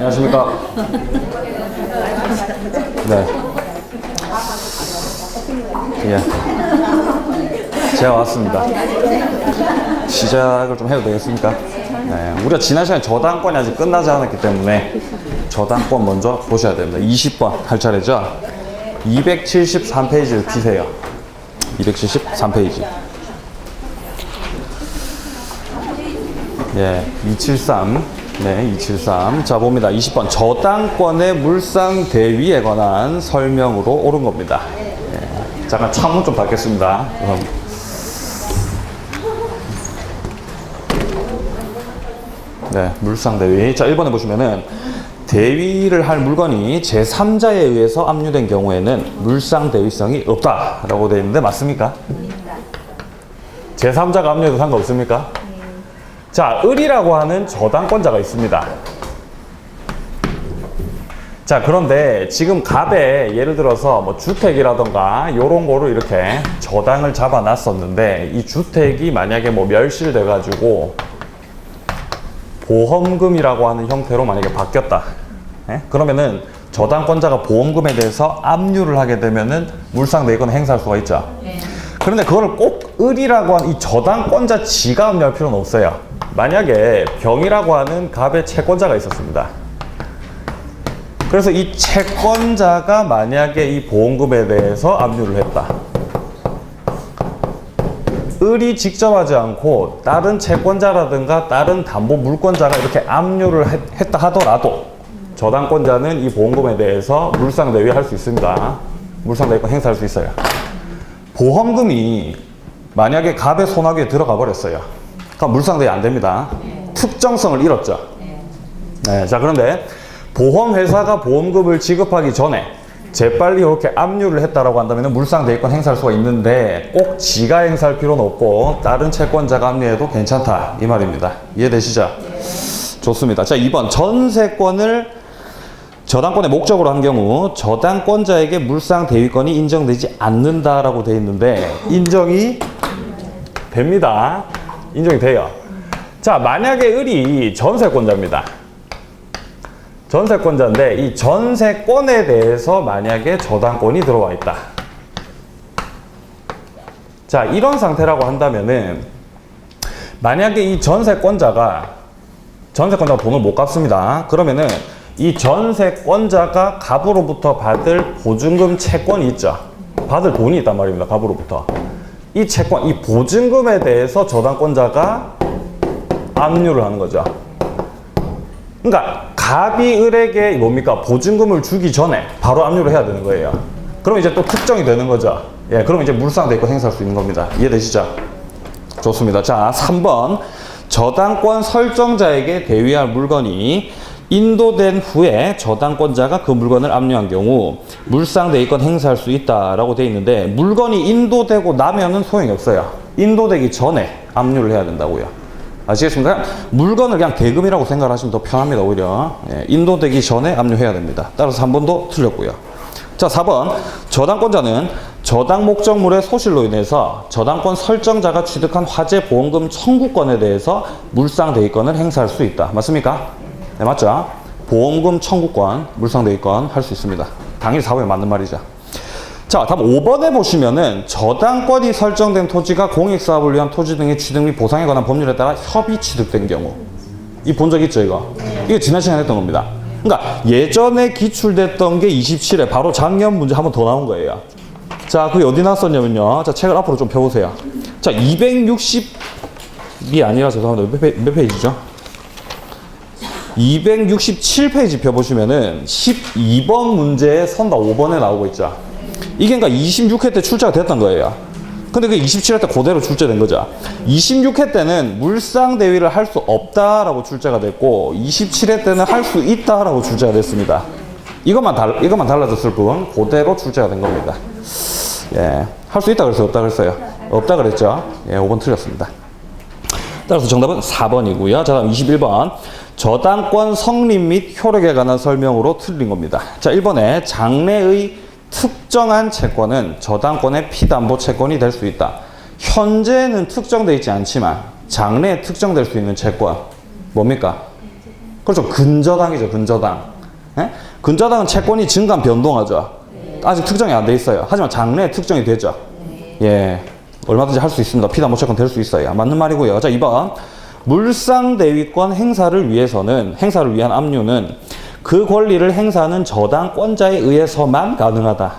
안녕하십니까. 네. 예. 제가 왔습니다. 시작을 좀 해도 되겠습니까? 네. 우리가 지난 시간에 저당권이 아직 끝나지 않았기 때문에 저당권 먼저 보셔야 됩니다. 20번 할 차례죠? 273페이지를 피세요. 273페이지. 예, 273. 네, 273. 자, 봅니다. 20번. 저당권의 물상 대위에 관한 설명으로 옳은 겁니다. 예, 잠깐 창문 좀 닫겠습니다. 네, 물상 대위. 자, 1번에 보시면은 대위를 할 물건이 제3자에 의해서 압류된 경우에는 물상 대위성이 없다라고 되어 있는데 맞습니까? 제3자가 압류해도 상관없습니까? 자, 을이라고 하는 저당권자가 있습니다. 자, 그런데 지금 갑에 예를 들어서 뭐 주택이라던가 요런 거로 이렇게 저당을 잡아 놨었는데 이 주택이 만약에 뭐 멸실돼 가지고 보험금이라고 하는 형태로 만약에 바뀌었다. 예? 그러면은 저당권자가 보험금에 대해서 압류를 하게 되면은 물상대위권을 행사할 수가 있죠. 그런데 그걸 꼭 을이라고 하는 이 저당권자 지가 압류할 필요는 없어요. 만약에 병이라고 하는 갑의 채권자가 있었습니다. 그래서 이 채권자가 만약에 이 보험금에 대해서 압류를 했다. 을이 직접 하지 않고 다른 채권자라든가 다른 담보 물권자가 이렇게 압류를 했다 하더라도 저당권자는 이 보험금에 대해서 물상대위 할 수 있습니다. 물상대위권 행사할 수 있어요. 보험금이 만약에 갑의 손아귀에 들어가 버렸어요. 그럼 물상대위 안 됩니다. 특정성을 잃었죠. 네, 자, 그런데 보험회사가 보험금을 지급하기 전에 재빨리 이렇게 압류를 했다라고 한다면 물상대위권 행사할 수가 있는데 꼭 지가 행사할 필요는 없고 다른 채권자가 압류해도 괜찮다 이 말입니다. 이해되시죠? 좋습니다. 자, 2번 전세권을 저당권의 목적으로 한 경우 저당권자에게 물상대위권이 인정되지 않는다라고 되어 있는데 인정이 됩니다. 인정이 돼요. 자, 만약에 을이 전세권자입니다. 전세권자인데 이 전세권에 대해서 만약에 저당권이 들어와 있다. 자, 이런 상태라고 한다면은 만약에 이 전세권자가 돈을 못 갚습니다. 그러면은 이 전세권자가 갑으로부터 받을 보증금 채권이 있죠. 받을 돈이 있단 말입니다. 갑으로부터. 이 채권, 이 보증금에 대해서 저당권자가 압류를 하는 거죠. 그러니까 갑이 을에게 뭡니까? 보증금을 주기 전에 바로 압류를 해야 되는 거예요. 그럼 이제 또 특정이 되는 거죠. 예, 그럼 이제 물상대위권 행사할 수 있는 겁니다. 이해되시죠? 좋습니다. 자, 3번. 저당권 설정자에게 대위할 물건이 인도된 후에 저당권자가 그 물건을 압류한 경우 물상대위권 행사할 수 있다라고 되어 있는데 물건이 인도되고 나면은 소용이 없어요. 인도되기 전에 압류를 해야 된다고요. 아시겠습니까? 물건을 그냥 대금이라고 생각하시면 더 편합니다. 오히려 예, 인도되기 전에 압류해야 됩니다. 따라서 3번도 틀렸고요. 자, 4번. 저당권자는 저당 목적물의 소실로 인해서 저당권 설정자가 취득한 화재 보험금 청구권에 대해서 물상대위권을 행사할 수 있다. 맞습니까? 네, 맞죠? 보험금 청구권, 물상대위권 할 수 있습니다. 당연히 4번에 맞는 말이죠. 자, 다음 5번에 보시면은 저당권이 설정된 토지가 공익사업을 위한 토지 등의 취득 및 보상에 관한 법률에 따라 협의 취득된 경우. 이 본 적 있죠, 이거? 이거 지난 시간에 했던 겁니다. 그러니까 예전에 기출됐던 게 27회, 바로 작년 문제 한 번 더 나온 거예요. 자, 그게 어디 나왔었냐면요. 자, 책을 앞으로 좀 펴보세요. 자, 260이 아니라 죄송합니다. 몇 페이지죠? 267페이지 펴보시면은 12번 문제의 선다 5번에 나오고 있죠. 이게 그러니까 26회 때 출제가 됐던 거예요. 근데 그 27회 때 그대로 출제된 거죠. 26회 때는 물상대위를 할 수 없다라고 출제가 됐고 27회 때는 할 수 있다라고 출제가 됐습니다. 이것만 달라졌을 뿐 그대로 출제가 된 겁니다. 예, 할 수 있다 그랬어요? 없다 그랬어요? 없다 그랬죠. 예, 5번 틀렸습니다. 따라서 정답은 4번이고요. 자, 다음 21번. 저당권 성립 및 효력에 관한 설명으로 틀린 겁니다. 자, 1번에 장래의 특정한 채권은 저당권의 피담보 채권이 될 수 있다. 현재는 특정되어 있지 않지만 장래에 특정될 수 있는 채권 뭡니까? 그렇죠. 근저당이죠. 근저당. 예? 근저당은 채권이 증감 변동하죠. 아직 특정이 안 돼 있어요. 하지만 장래에 특정이 되죠. 예, 얼마든지 할 수 있습니다. 피담보채권 될 수 있어요. 맞는 말이고요. 자, 2번. 물상대위권 행사를 위한 압류는 그 권리를 행사하는 저당권자에 의해서만 가능하다.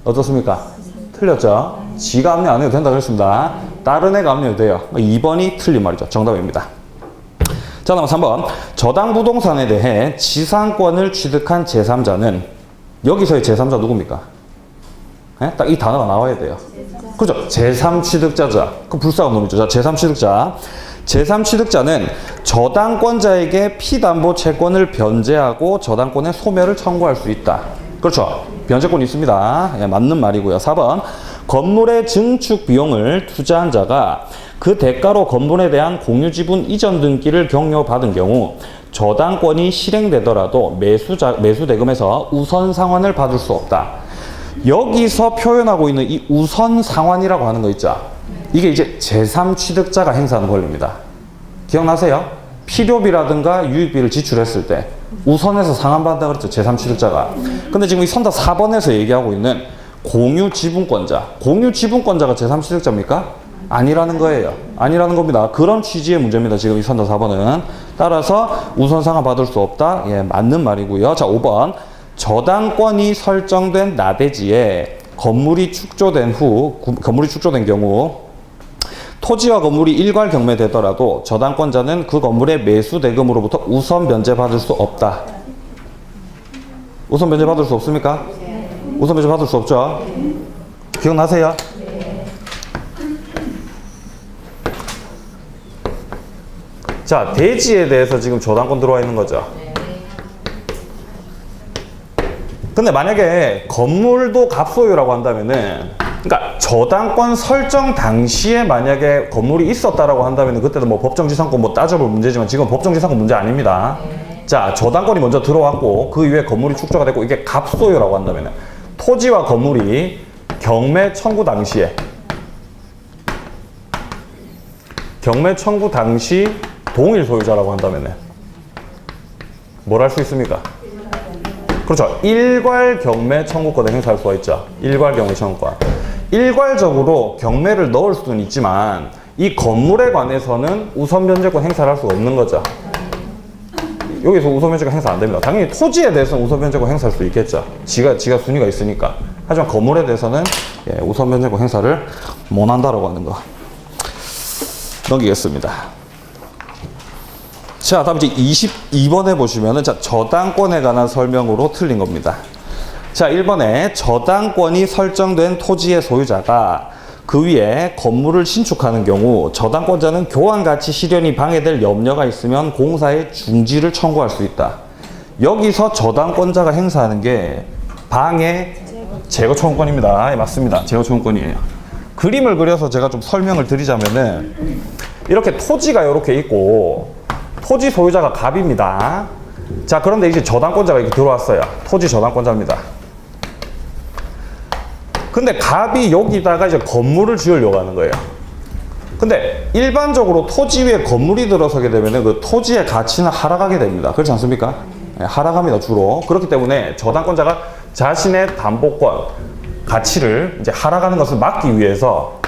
어떻습니까? 틀렸죠? 지가 압류 안 해도 된다고 했습니다. 다른 애가 압류해도 돼요. 2번이 틀린 말이죠. 정답입니다. 자, 다음 3번. 저당 부동산에 대해 지상권을 취득한 제3자는, 여기서의 제3자 누굽니까? 네? 딱 이 단어가 나와야 돼요. 그렇죠. 제3취득자죠. 그 불쌍한 놈이죠. 자, 제3취득자. 제3취득자는 저당권자에게 피담보 채권을 변제하고 저당권의 소멸을 청구할 수 있다. 그렇죠. 변제권이 있습니다. 예, 맞는 말이고요. 4번. 건물의 증축 비용을 투자한 자가 그 대가로 건물에 대한 공유지분 이전 등기를 경료받은 경우 저당권이 실행되더라도 매수대금에서 우선 상환을 받을 수 없다. 여기서 표현하고 있는 이 우선 상환이라고 하는 거 있죠. 이게 이제 제3취득자가 행사하는 권리입니다. 기억나세요? 필요비라든가 유익비를 지출했을 때 우선해서 상환받는다 그랬죠. 제3취득자가. 근데 지금 이 선다 4번에서 얘기하고 있는 공유지분권자. 공유지분권자가 제3취득자입니까? 아니라는 거예요. 아니라는 겁니다. 그런 취지의 문제입니다. 지금 이 선다 4번은. 따라서 우선 상환 받을 수 없다. 예, 맞는 말이고요. 자, 5번. 저당권이 설정된 나대지에 건물이 축조된 경우 토지와 건물이 일괄 경매되더라도 저당권자는 그 건물의 매수 대금으로부터 우선 변제받을 수 없다. 우선 변제받을 수 없습니까? 우선 변제받을 수 없죠? 기억나세요? 자, 대지에 대해서 지금 저당권 들어와 있는 거죠. 근데 만약에 건물도 갑소유라고 한다면은, 그러니까 저당권 설정 당시에 만약에 건물이 있었다라고 한다면은 그때도 뭐 법정지상권 뭐 따져볼 문제지만 지금 법정지상권 문제 아닙니다. 자, 저당권이 먼저 들어왔고 그 이후에 건물이 축조가 됐고 이게 갑소유라고 한다면은 토지와 건물이 경매 청구 당시 동일 소유자라고 한다면은 뭘 할 수 있습니까? 그렇죠. 일괄 경매 청구권을 행사할 수가 있죠. 일괄 경매 청구권. 일괄적으로 경매를 넣을 수는 있지만 이 건물에 관해서는 우선 변제권 행사를 할 수가 없는 거죠. 여기서 우선 변제권 행사 안 됩니다. 당연히 토지에 대해서는 우선 변제권 행사할 수 있겠죠. 지가 순위가 있으니까. 하지만 건물에 대해서는 예, 우선 변제권 행사를 못 한다라고 하는 거. 넘기겠습니다. 자, 다음 이제 22번에 보시면은, 자, 저당권에 관한 설명으로 틀린 겁니다. 자, 1번에 저당권이 설정된 토지의 소유자가 그 위에 건물을 신축하는 경우 저당권자는 교환가치 실현이 방해될 염려가 있으면 공사의 중지를 청구할 수 있다. 여기서 저당권자가 행사하는 게 방해 제거 청구권입니다. 예, 맞습니다. 제거 청구권이에요. 그림을 그려서 제가 좀 설명을 드리자면은 이렇게 토지가 이렇게 있고 토지 소유자가 갑입니다. 자, 그런데 이제 저당권자가 이렇게 들어왔어요. 토지 저당권자입니다. 근데 갑이 여기다가 이제 건물을 지으려고 하는 거예요. 근데 일반적으로 토지 위에 건물이 들어서게 되면 그 토지의 가치는 하락하게 됩니다. 그렇지 않습니까? 네, 하락합니다, 주로. 그렇기 때문에 저당권자가 자신의 담보권, 가치를 이제 하락하는 것을 막기 위해서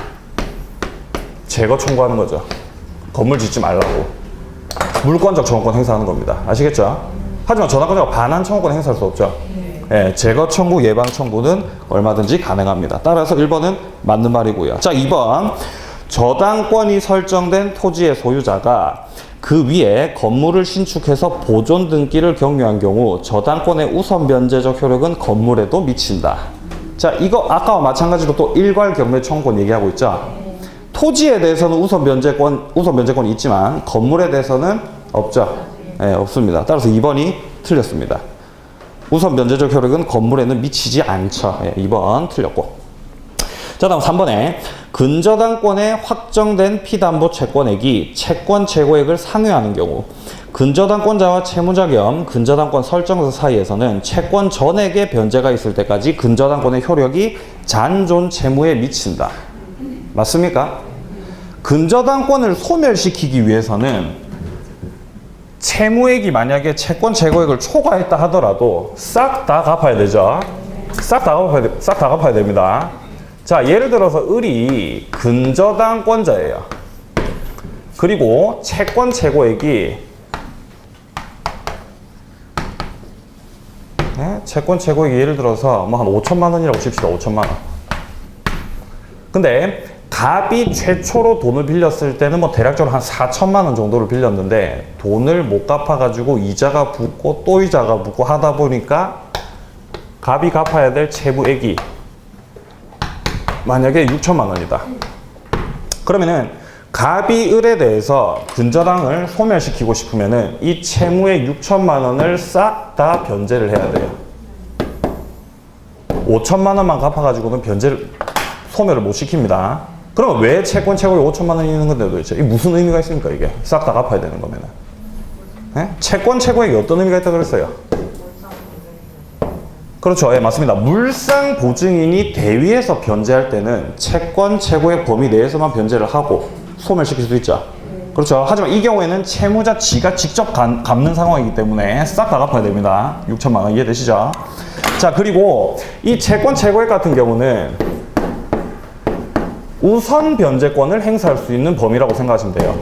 제거 청구하는 거죠. 건물 짓지 말라고. 물권적 청구권 행사하는 겁니다. 아시겠죠? 하지만 저당권자가 반환 청구권 행사할 수 없죠. 예, 제거 청구, 예방 청구는 얼마든지 가능합니다. 따라서 1번은 맞는 말이고요. 자, 2번. 저당권이 설정된 토지의 소유자가 그 위에 건물을 신축해서 보존 등기를 경유한 경우 저당권의 우선 변제적 효력은 건물에도 미친다. 자, 이거 아까와 마찬가지로 또 일괄 경매 청구권 얘기하고 있죠. 토지에 대해서는 우선 변제권이 있지만 건물에 대해서는 없죠. 네, 없습니다. 따라서 2번이 틀렸습니다. 우선 변제적 효력은 건물에는 미치지 않죠. 네, 2번 틀렸고. 자, 다음 3번에 근저당권에 확정된 피담보 채권액이 채권 최고액을 상회하는 경우 근저당권자와 채무자 겸 근저당권 설정자 사이에서는 채권 전액의 변제가 있을 때까지 근저당권의 효력이 잔존 채무에 미친다. 맞습니까? 근저당권을 소멸시키기 위해서는 채무액이 만약에 채권 최고액을 초과했다 하더라도 싹 다 갚아야 되죠. 싹 다 갚아야 됩니다. 자, 예를 들어서 을이 근저당권자예요. 그리고 채권 최고액이 채권 최고액이 예를 들어서 뭐 한 5천만 원이라고 칩시다. 5천만 원. 근데 갑이 최초로 돈을 빌렸을 때는 뭐 대략적으로 한 4천만 원 정도를 빌렸는데 돈을 못 갚아가지고 이자가 붙고 또 이자가 붙고 하다 보니까 갑이 갚아야 될 채무액이 만약에 6천만 원이다. 그러면은 갑이 을에 대해서 근저당을 소멸시키고 싶으면은 이 채무의 6천만 원을 싹 다 변제를 해야 돼요. 5천만 원만 갚아가지고는 변제를 소멸을 못 시킵니다. 그러면 왜 채권 최고액 5천만 원이 있는 건데 도대체 이게 무슨 의미가 있습니까? 이게 싹 다 갚아야 되는 거면은. 채권 최고액이 어떤 의미가 있다고 그랬어요? 그렇죠. 예, 맞습니다. 물상 보증인이 대위에서 변제할 때는 채권 최고액 범위 내에서만 변제를 하고 소멸시킬 수 있죠. 그렇죠. 하지만 이 경우에는 채무자 지가 직접 갚는 상황이기 때문에 싹 다 갚아야 됩니다. 6천만 원 이해되시죠? 자, 그리고 이 채권 최고액 같은 경우는 우선 변제권을 행사할 수 있는 범위라고 생각하시면 돼요.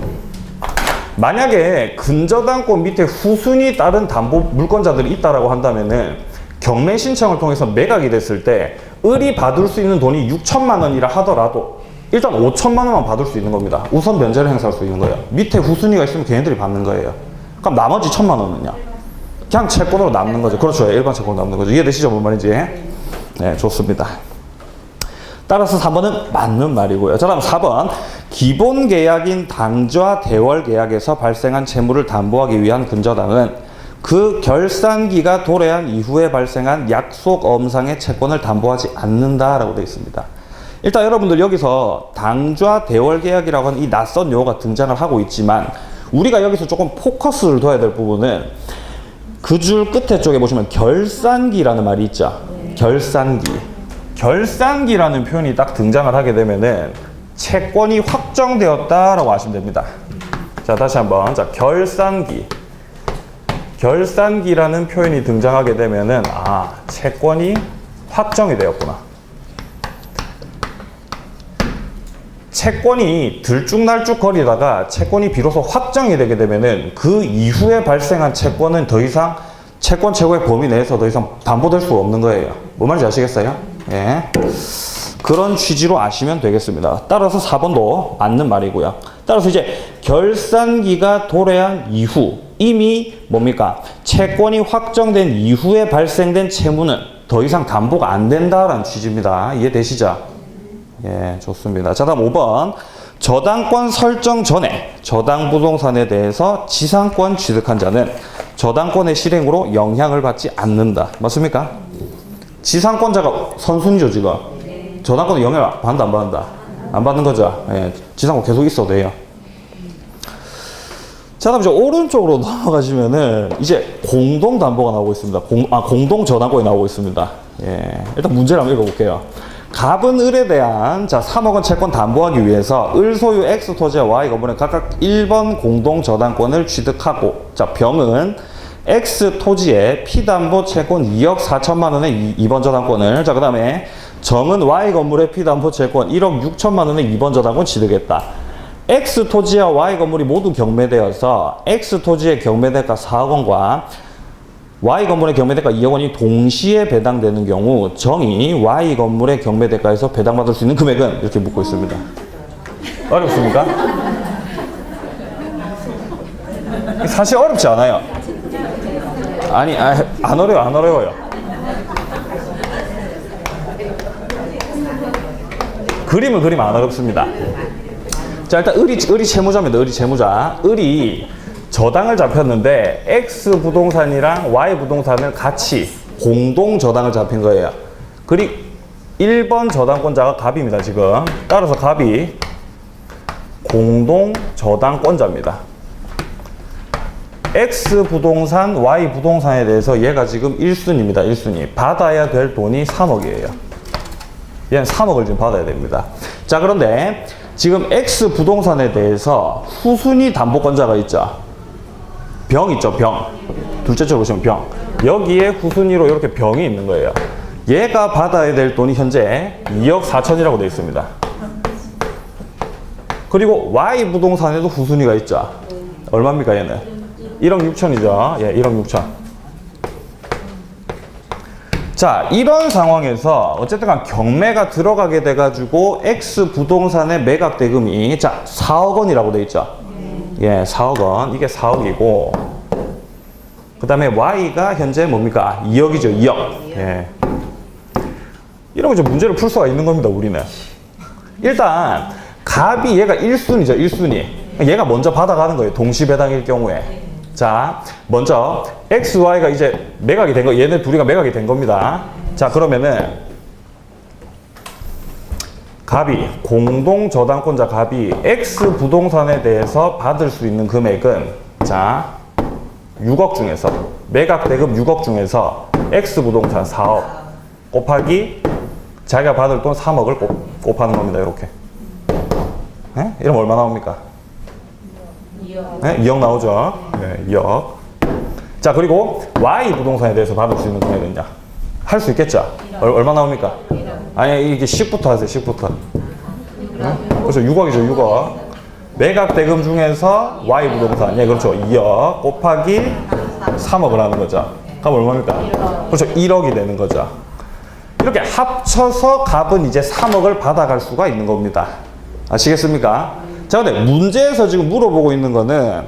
만약에 근저당권 밑에 후순위 다른 담보 물권자들이 있다라고 한다면은 경매 신청을 통해서 매각이 됐을 때 을이 받을 수 있는 돈이 6천만 원이라 하더라도 일단 5천만 원만 받을 수 있는 겁니다. 우선 변제를 행사할 수 있는 거예요. 밑에 후순위가 있으면 걔네들이 받는 거예요. 그럼 나머지 1천만 원은요? 그냥 채권으로 남는 거죠. 그렇죠. 일반 채권으로 남는 거죠. 이해되시죠? 뭔 말인지? 네, 좋습니다. 따라서 3번은 맞는 말이고요. 자, 다음 4번. 기본 계약인 당좌 대월 계약에서 발생한 채무를 담보하기 위한 근저당은 그 결산기가 도래한 이후에 발생한 약속 엄상의 채권을 담보하지 않는다라고 되어 있습니다. 일단 여러분들 여기서 당좌 대월 계약이라고 하는 이 낯선 용어가 등장을 하고 있지만 우리가 여기서 조금 포커스를 둬야 될 부분은 그 줄 끝에 쪽에 보시면 결산기라는 말이 있죠. 결산기. 결산기라는 표현이 딱 등장을 하게 되면은 채권이 확정되었다라고 하시면 됩니다. 자, 다시 한번. 자, 결산기. 결산기라는 표현이 등장하게 되면은 아, 채권이 확정이 되었구나. 채권이 들쭉날쭉 거리다가 채권이 비로소 확정이 되게 되면은 그 이후에 발생한 채권은 더 이상 채권 최고액 범위 내에서 더 이상 담보될 수 없는 거예요. 뭔 말인지 아시겠어요? 예. 그런 취지로 아시면 되겠습니다. 따라서 4번도 맞는 말이고요. 따라서 이제 결산기가 도래한 이후 이미 뭡니까? 채권이 확정된 이후에 발생된 채무는 더 이상 담보가 안 된다라는 취지입니다. 이해되시죠? 예, 좋습니다. 자, 다음 5번. 저당권 설정 전에 저당 부동산에 대해서 지상권 취득한 자는 저당권의 실행으로 영향을 받지 않는다. 맞습니까? 지상권자가 선순위죠, 지금. 저당권은 영향을 받는다, 안 받는다? 안 받는 거죠. 예, 지상권 계속 있어도 돼요. 자, 다음 이제 오른쪽으로 넘어가시면은 이제 공동담보가 나오고 있습니다. 공동저당권이 나오고 있습니다. 예, 일단 문제를 한번 읽어볼게요. 갑은 을에 대한 3억 원 채권 담보하기 위해서 을 소유 X 토지와 Y 건물에 각각 1번 공동저당권을 취득하고, 자, 병은 X 토지에 피담보 채권 2억 4천만 원의 2번 저당권을, 자, 그 다음에 정은 Y 건물에 피담보 채권 1억 6천만 원의 2번 저당권 취득했다. X 토지와 Y 건물이 모두 경매되어서 X 토지의 경매대가 4억 원과 Y 건물의 경매대가 2억 원이 동시에 배당되는 경우 정이 Y 건물의 경매대가에서 배당받을 수 있는 금액은 이렇게 묻고 있습니다. 어렵습니까? 사실 어렵지 않아요. 아니, 안 어려워요. 그림은 그림 안 어렵습니다. 자, 일단 을이 채무자입니다. 을이 채무자. 을이 저당을 잡혔는데 X 부동산이랑 Y 부동산을 같이 공동 저당을 잡힌 거예요. 그리고 1번 저당권자가 갑입니다, 지금. 따라서 갑이 공동 저당권자입니다. X 부동산, Y 부동산에 대해서 얘가 지금 1순위입니다. 1순위. 받아야 될 돈이 3억이에요. 얘는 3억을 지금 받아야 됩니다. 자, 그런데 지금 X 부동산에 대해서 후순위 담보권자가 있죠. 병 있죠, 병. 둘째 쪽으로 보시면 병. 여기에 후순위로 이렇게 병이 있는 거예요. 얘가 받아야 될 돈이 현재 2억 4천이라고 되어 있습니다. 그리고 Y 부동산에도 후순위가 있죠. 얼마입니까, 얘는? 1억 6천이죠. 예, 1억 6천. 자, 이런 상황에서 어쨌든 간 경매가 들어가게 돼가지고 X 부동산의 매각 대금이 자, 4억 원이라고 돼 있죠. 예, 4억 원. 이게 4억이고 그 다음에 Y가 현재 뭡니까? 2억이죠. 2억. 예. 이런 거 이제 문제를 풀 수가 있는 겁니다, 우리는. 일단 갑이 얘가 1순위죠. 1순위. 얘가 먼저 받아가는 거예요. 동시배당일 경우에. 자, 먼저 X, Y가 이제 매각이 된 거, 얘네 둘이가 매각이 된 겁니다. 자, 그러면은 갑이, 공동 저당권자 갑이 X 부동산에 대해서 받을 수 있는 금액은 자, 6억 중에서 매각 대금 6억 중에서 X 부동산 4억 곱하기 자기가 받을 돈 3억을 곱하는 겁니다. 이렇게. 네? 이러면 얼마 나옵니까? 2억. 네? 2억 나오죠. 네, 2억. 자, 그리고 Y 부동산에 대해서 받을 수 있는 금액은요? 할 수 있겠죠? 얼마 나옵니까? 아니, 이게 10부터 하세요. 10부터. 네? 그렇죠. 6억이죠. 6억. 매각 대금 중에서 Y 부동산. 예, 그렇죠. 2억 곱하기 3억을 하는 거죠. 그럼 얼마입니까? 그렇죠. 1억이 되는 거죠. 이렇게 합쳐서 갑은 이제 3억을 받아갈 수가 있는 겁니다. 아시겠습니까? 자, 근데 문제에서 지금 물어보고 있는 거는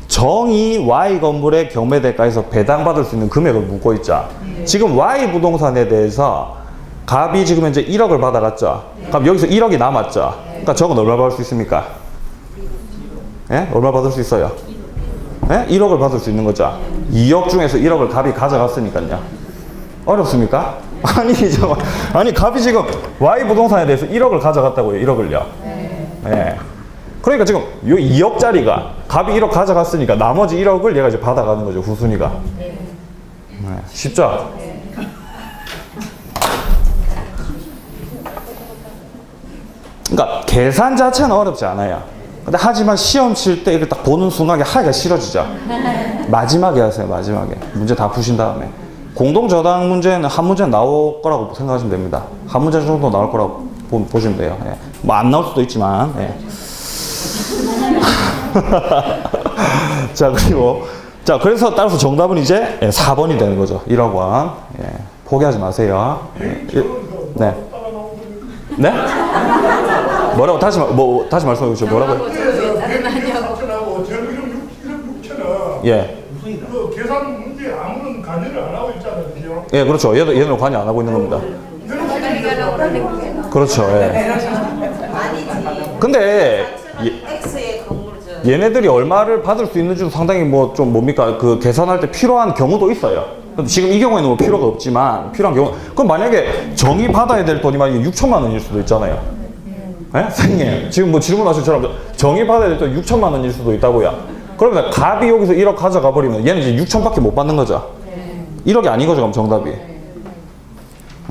정의 Y 건물의 경매대가에서 배당받을 수 있는 금액을 묻고 있죠. 지금 Y 부동산에 대해서 갑이 지금 현재 1억을 받아갔죠. 그럼 여기서 1억이 남았죠. 그러니까 저건 얼마 받을 수 있습니까? 예? 얼마 받을 수 있어요? 예? 1억을 받을 수 있는 거죠. 2억 중에서 1억을 갑이 가져갔으니까요. 어렵습니까? 아니, 갑이 지금 Y 부동산에 대해서 1억을 가져갔다고요. 1억을요. 예. 그러니까 지금 요 2억짜리가 갑이 1억 가져갔으니까 나머지 1억을 얘가 이제 받아가는 거죠. 후순위가. 네. 쉽죠? 그러니까 계산 자체는 어렵지 않아요. 근데 하지만 시험 칠 때 이렇게 딱 보는 순간에 하기가 싫어지죠. 마지막에 하세요. 마지막에. 문제 다 푸신 다음에. 공동저당 문제는 한 문제 나올 거라고 생각하시면 됩니다. 한 문제 정도 나올 거라고 보시면 돼요. 예. 뭐 안 나올 수도 있지만. 예. 자, 그리고 자, 그래서 따라서 정답은 이제 4번이 되는 거죠. 1억 원. 예. 포기하지 마세요. 예. 네. 네? 뭐라고 다시 말씀해 주시죠. 뭐라고요? 예. 그 계산 문제에 아무런 관여를 안 하고 있잖아요, 그죠? 예, 그렇죠. 얘는 관여 안 하고 있는 겁니다. 그렇죠. 예. 근데 얘네들이 얼마를 받을 수 있는지도 상당히 뭐 좀 뭡니까 그 계산할 때 필요한 경우도 있어요. 지금 이 경우에는 뭐 필요가 없지만 필요한 경우. 그럼 만약에 정의 받아야 될 돈이 만약에 6천만 원일 수도 있잖아요. 예? 선생님 지금 뭐 질문하신 처럼 정의 받아야 될 돈 6천만 원일 수도 있다고요. 그러면 갑이 여기서 1억 가져가 버리면 얘는 이제 6천밖에 못 받는 거죠. 1억이 아닌 거죠, 그럼 정답이.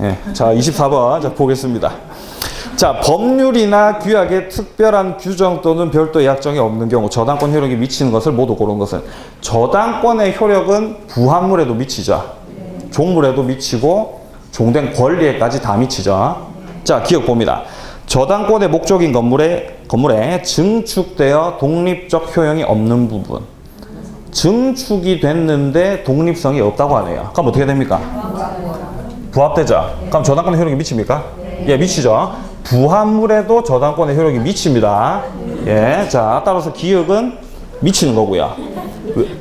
예. 자, 24번. 자, 보겠습니다. 자, 법률이나 규약에 특별한 규정 또는 별도의 약정이 없는 경우 저당권 효력이 미치는 것을 모두 고른 것은 저당권의 효력은 부합물에도 미치죠. 종물에도 미치고 종된 권리에까지 다 미치죠. 자, 기억 봅니다. 저당권의 목적인 건물에 증축되어 독립적 효용이 없는 부분. 증축이 됐는데 독립성이 없다고 하네요. 그럼 어떻게 됩니까? 부합되죠? 그럼 저당권의 효력이 미칩니까? 예, 미치죠. 부합물에도 저당권의 효력이 미칩니다. 예, 자, 따라서 기억은 미치는 거고요.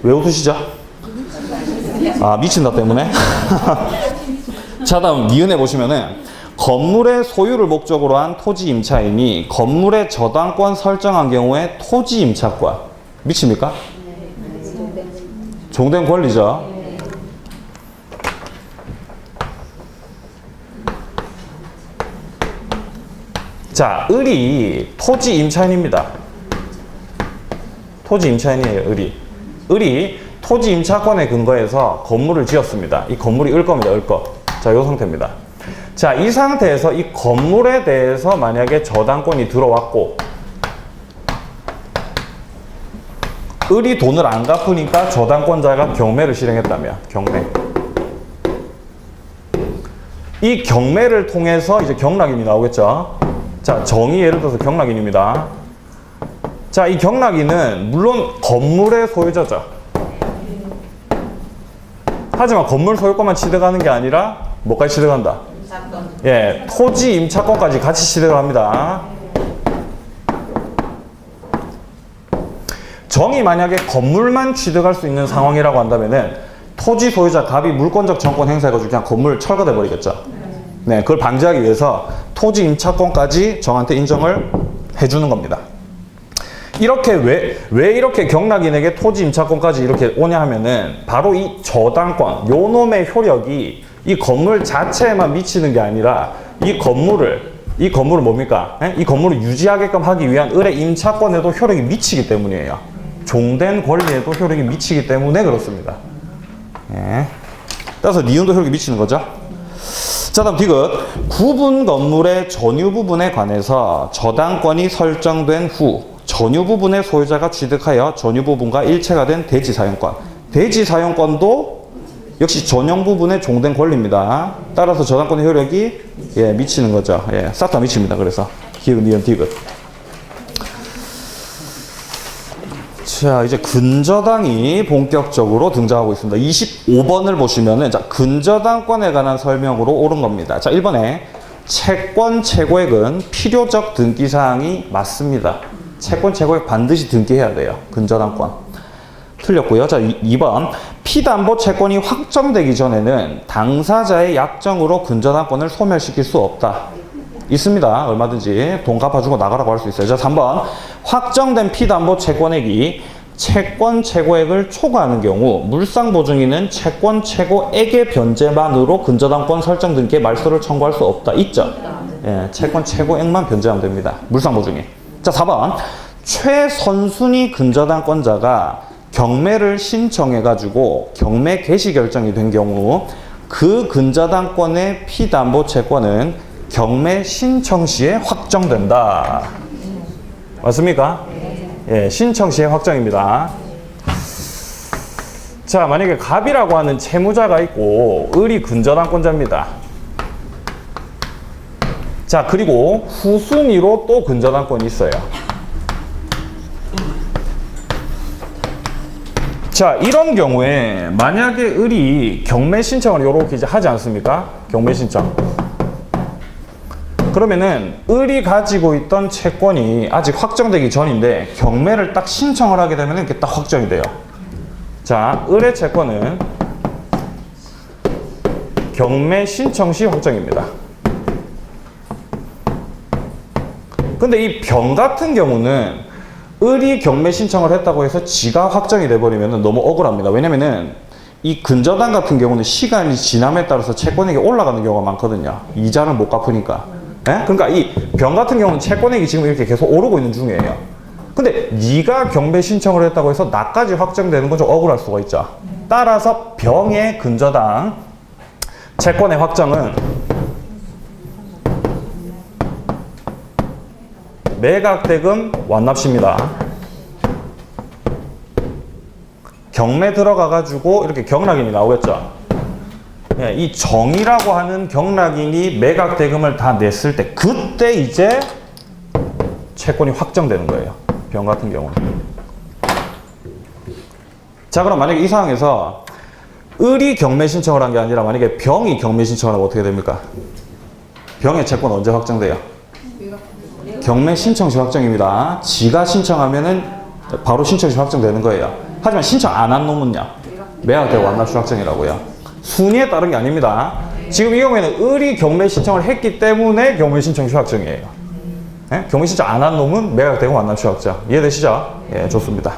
왜 웃으시죠? 아, 미친다 때문에? 자, 다음 니은에 보시면은 건물의 소유를 목적으로 한 토지 임차인이 건물의 저당권 설정한 경우에 토지 임차권 미칩니까? 종된 권리죠. 자, 을이 토지 임차인입니다. 토지 임차인이에요, 을이. 을이 토지 임차권에 근거해서 건물을 지었습니다. 이 건물이 을 겁니다, 을 거. 자, 이 상태입니다. 자, 이 상태에서 이 건물에 대해서 만약에 저당권이 들어왔고 을이 돈을 안 갚으니까 저당권자가 경매를 실행했다면 경매. 이 경매를 통해서 이제 경락인이 나오겠죠. 자, 정의 예를 들어서 경락인입니다. 자, 이 경락인은 물론 건물의 소유자죠. 하지만 건물 소유권만 취득하는 게 아니라 뭐까지 취득한다? 사건. 예, 토지 임차권까지 같이 취득을 합니다. 정이 만약에 건물만 취득할 수 있는 상황이라고 한다면은 토지 소유자 갑이 물권적 정권 행사해가지고 그냥 건물 철거돼 버리겠죠. 네, 그걸 방지하기 위해서 토지 임차권까지 정한테 인정을 해주는 겁니다. 이렇게 왜 이렇게 경락인에게 토지 임차권까지 이렇게 오냐 하면은 바로 이 저당권, 요 놈의 효력이 이 건물 자체에만 미치는 게 아니라 이 건물을 뭡니까? 예? 이 건물을 유지하게끔 하기 위한 을의 임차권에도 효력이 미치기 때문이에요. 종된 권리에도 효력이 미치기 때문에 그렇습니다. 예. 따라서 니은도 효력이 미치는 거죠. 자, 다음 디귿. 구분 건물의 전유 부분에 관해서 저당권이 설정된 후 전유 부분의 소유자가 취득하여 전유 부분과 일체가 된 대지 사용권. 대지 사용권도 역시 전용 부분의 종된 권리입니다. 따라서 저당권의 효력이 예, 미치는 거죠. 예, 싹 다 미칩니다. 그래서 기읍, 니은, 디귿. 자, 이제 근저당이 본격적으로 등장하고 있습니다. 25번을 보시면은, 자, 근저당권에 관한 설명으로 옳은 겁니다. 자, 1번에 채권 최고액은 필요적 등기사항이 맞습니다. 채권 최고액 반드시 등기해야 돼요. 근저당권. 틀렸고요. 자, 2번. 피담보 채권이 확정되기 전에는 당사자의 약정으로 근저당권을 소멸시킬 수 없다. 있습니다. 얼마든지 돈 갚아주고 나가라고 할 수 있어요. 자, 3번. 확정된 피담보 채권액이 채권 최고액을 초과하는 경우 물상보증인은 채권 최고액의 변제만으로 근저당권 설정 등기에 말소를 청구할 수 없다. 있죠? 예, 채권 최고액만 변제하면 됩니다. 물상보증인. 자, 4번. 최선순위 근저당권자가 경매를 신청해가지고 경매 개시 결정이 된 경우 그 근저당권의 피담보 채권은 경매 신청 시에 확정된다. 맞습니까? 예, 신청 시에 확정입니다. 자, 만약에 갑이라고 하는 채무자가 있고 을이 근저당권자입니다. 자, 그리고 후순위로 또 근저당권이 있어요. 자, 이런 경우에 만약에 을이 경매 신청을 이렇게 이제 하지 않습니까? 경매 신청. 그러면은 을이 가지고 있던 채권이 아직 확정되기 전인데 경매를 딱 신청을 하게 되면 이렇게 딱 확정이 돼요. 자, 을의 채권은 경매 신청 시 확정입니다. 근데 이 병 같은 경우는 을이 경매 신청을 했다고 해서 지가 확정이 돼버리면 너무 억울합니다. 왜냐면은 이 근저당 같은 경우는 시간이 지남에 따라서 채권액이 올라가는 경우가 많거든요. 이자를 못 갚으니까. 예? 그러니까 이 병 같은 경우는 채권액이 지금 이렇게 계속 오르고 있는 중이에요. 근데 네가 경매 신청을 했다고 해서 나까지 확정되는 건 좀 억울할 수가 있죠. 따라서 병의 근저당 채권의 확정은 매각대금 완납시입니다. 경매 들어가가지고 이렇게 경락인이 나오겠죠. 예, 이 정이라고 하는 경락인이 매각대금을 다 냈을 때 그때 이제 채권이 확정되는 거예요. 병 같은 경우는. 자, 그럼 만약에 이 상황에서 을이 경매 신청을 한 게 아니라 만약에 병이 경매 신청을 하면 어떻게 됩니까? 병의 채권 언제 확정돼요? 경매 신청 시 확정입니다. 지가 신청하면은 바로 신청 시 확정되는 거예요. 하지만 신청 안 한 놈은요? 매각되고 완납시 확정이라고요. 순위에 따른 게 아닙니다. 지금 이 경우에는 을이 경매 신청을 했기 때문에 경매 신청 시 확정이에요. 예? 경매 신청 안 한 놈은 매각되고 완납시 확정. 이해되시죠? 예, 좋습니다.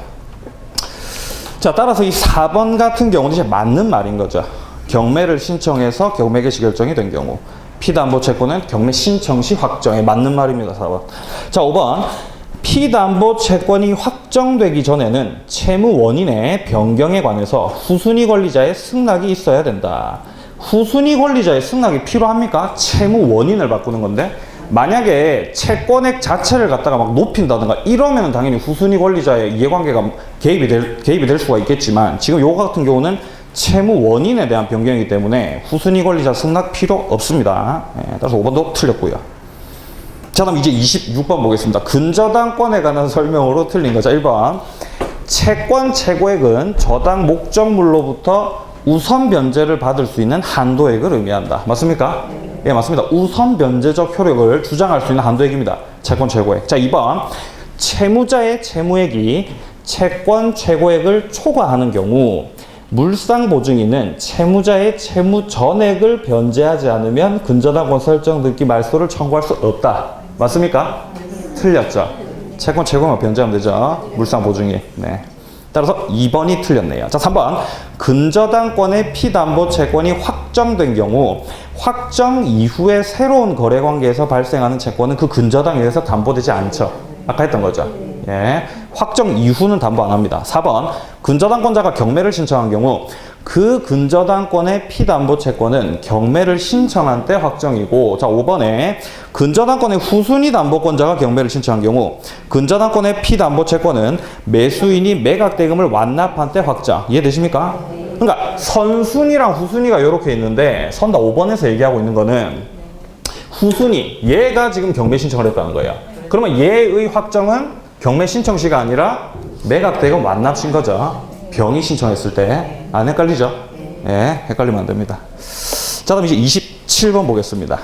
자, 따라서 이 4번 같은 경우는 이제 맞는 말인 거죠. 경매를 신청해서 경매 개시 결정이 된 경우 피담보 채권은 경매 신청 시 확정에 맞는 말입니다. 4번. 자, 5번. 피담보 채권이 확정되기 전에는 채무 원인의 변경에 관해서 후순위 권리자의 승낙이 있어야 된다. 후순위 권리자의 승낙이 필요합니까? 채무 원인을 바꾸는 건데 만약에 채권액 자체를 갖다가 막 높인다든가 이러면 당연히 후순위 권리자의 이해관계가 개입이 될 수가 있겠지만 지금 요거 같은 경우는 채무 원인에 대한 변경이기 때문에 후순위 권리자 승낙 필요 없습니다. 예, 따라서 5번도 틀렸고요. 자, 그럼 이제 26번 보겠습니다. 근저당권에 관한 설명으로 틀린 거죠. 1번. 채권 최고액은 저당 목적물로부터 우선 변제를 받을 수 있는 한도액을 의미한다. 맞습니까? 예, 맞습니다. 우선 변제적 효력을 주장할 수 있는 한도액입니다. 채권 최고액. 자, 2번. 채무자의 채무액이 채권 최고액을 초과하는 경우 물상보증인은 채무자의 채무 전액을 변제하지 않으면 근저당권 설정 등기 말소를 청구할 수 없다. 맞습니까? 틀렸죠. 채권 최고액만 변제하면 되죠. 물상보증인. 네. 따라서 2번이 틀렸네요. 자, 3번. 근저당권의 피담보 채권이 확정된 경우 확정 이후에 새로운 거래관계에서 발생하는 채권은 그 근저당에 의해서 담보되지 않죠. 아까 했던 거죠. 예. 확정 이후는 담보 안 합니다. 4번. 근저당권자가 경매를 신청한 경우 그 근저당권의 피담보 채권은 경매를 신청한 때 확정이고, 자, 5번에 근저당권의 후순위 담보권자가 경매를 신청한 경우 근저당권의 피담보 채권은 매수인이 매각대금을 완납한 때 확정. 이해되십니까? 그러니까 선순위랑 후순위가 이렇게 있는데 선다 5번에서 얘기하고 있는 거는 후순위, 얘가 지금 경매 신청을 했다는 거예요. 그러면 얘의 확정은 경매 신청 시가 아니라 매각대금 완납신 거죠. 병이 신청했을 때. 안 헷갈리죠? 예, 헷갈리면 안 됩니다. 자, 그럼 이제 27번 보겠습니다.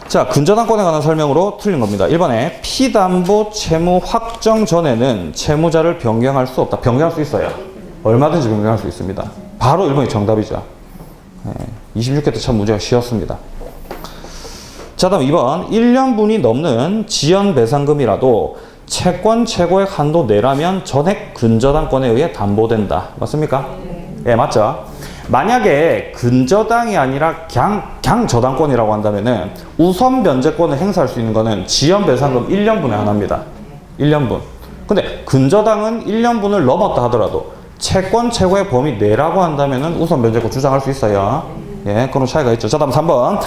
자, 근저당권에 관한 설명으로 틀린 겁니다. 1번에 피담보 채무 확정 전에는 채무자를 변경할 수 없다. 변경할 수 있어요. 얼마든지 변경할 수 있습니다. 바로 1번이 정답이죠. 예, 26회 때 참 문제가 쉬웠습니다. 자, 다음 2번. 1년분이 넘는 지연배상금이라도 채권 최고액 한도 내라면 전액 근저당권에 의해 담보된다. 맞습니까? 예, 맞죠? 만약에 근저당이 아니라 그냥 저당권이라고 한다면은 우선 변제권을 행사할 수 있는 거는 지연배상금 1년분에 하나입니다. 1년분. 근데 근저당은 1년분을 넘었다 하더라도 채권 최고의 범위 내라고 한다면은 우선 변제권 주장할 수 있어요. 예, 그런 차이가 있죠. 자, 다음 3번.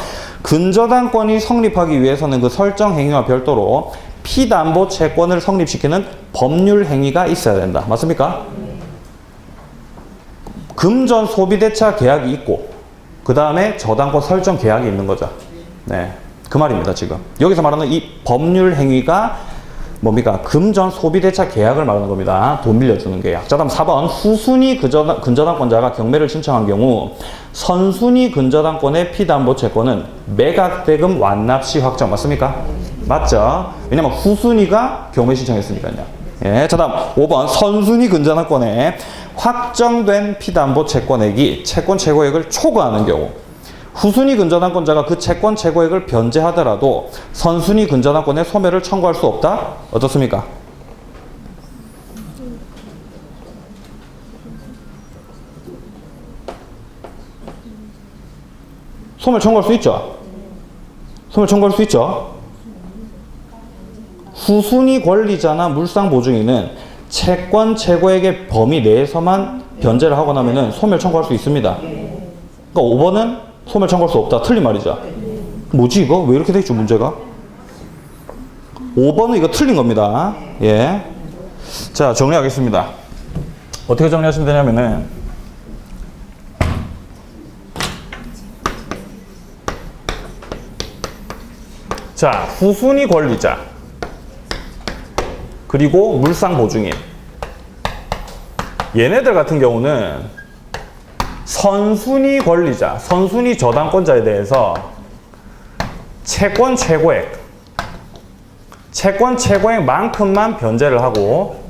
근저당권이 성립하기 위해서는 그 설정 행위와 별도로 피담보 채권을 성립시키는 법률 행위가 있어야 된다. 맞습니까? 금전 소비대차 계약이 있고 그 다음에 저당권 설정 계약이 있는 거죠. 네, 그 말입니다. 지금 여기서 말하는 이 법률 행위가 뭡니까? 금전 소비대차 계약을 말하는 겁니다. 돈 빌려주는 계약. 자, 다음 4번. 후순위 근저당권자가 경매를 신청한 경우 선순위 근저당권의 피담보 채권은 매각대금 완납 시 확정. 맞습니까? 맞죠? 왜냐면 후순위가 경매 신청했으니까요. 예, 자, 다음 5번. 선순위 근저당권에 확정된 피담보 채권액이 채권 최고액을 초과하는 경우 후순위 근저당권자가 그 채권 최고액을 변제하더라도 선순위 근저당권의 소멸을 청구할 수 없다? 어떻습니까? 소멸 청구할 수 있죠? 소멸 청구할 수 있죠? 후순위 권리자나 물상보증인은 채권 최고액의 범위 내에서만 변제를 하고 나면은 소멸 청구할 수 있습니다. 그러니까 5번은 소멸 청구할 수 없다. 틀린 말이죠. 뭐지 이거? 왜 이렇게 돼 있죠 문제가? 5번은 이거 틀린 겁니다. 예. 자, 정리하겠습니다. 어떻게 정리하시면 되냐면은 자, 후순위 권리자 그리고 물상보증인 얘네들 같은 경우는 선순위 권리자, 선순위 저당권자에 대해서 채권 최고액만큼만 변제를 하고